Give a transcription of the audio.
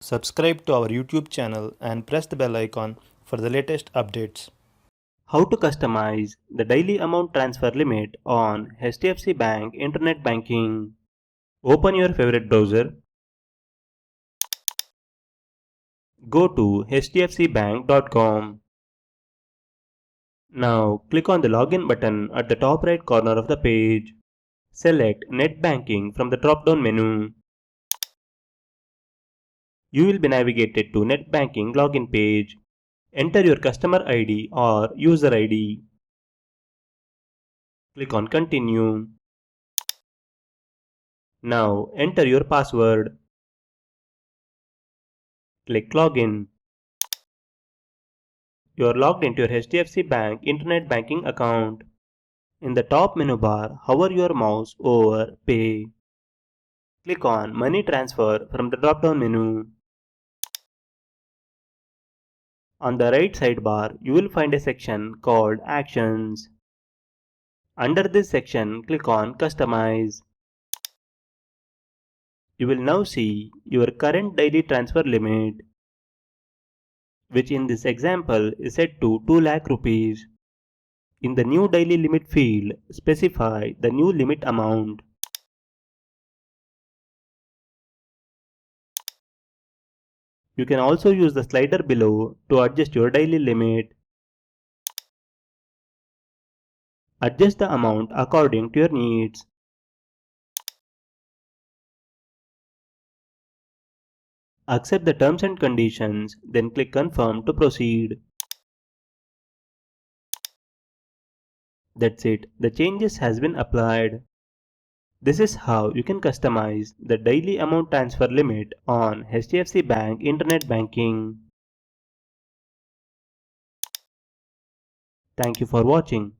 Subscribe to our YouTube channel and press the bell icon for the latest updates. How to customize the daily amount transfer limit on HDFC Bank Internet Banking. Open your favorite browser. Go to hdfcbank.com. Now click on the login button at the top right corner of the page. Select Net Banking from the drop-down menu. You will be navigated to Net Banking login page. Enter your customer ID or user ID. Click on Continue. Now enter your password. Click Login. You are logged into your HDFC Bank Internet Banking account. In the top menu bar, hover your mouse over Pay. Click on Money Transfer from the drop-down menu. On the right sidebar, you will find a section called Actions. Under this section, click on Customize. You will now see your current daily transfer limit, which in this example is set to 2 lakh rupees. In the new daily limit field, specify the new limit amount. You can also use the slider below to adjust your daily limit. Adjust the amount according to your needs. Accept the terms and conditions, then click Confirm to proceed. That's it, the changes has been applied. This is how you can customize the daily amount transfer limit on HDFC Bank Internet Banking. Thank you for watching.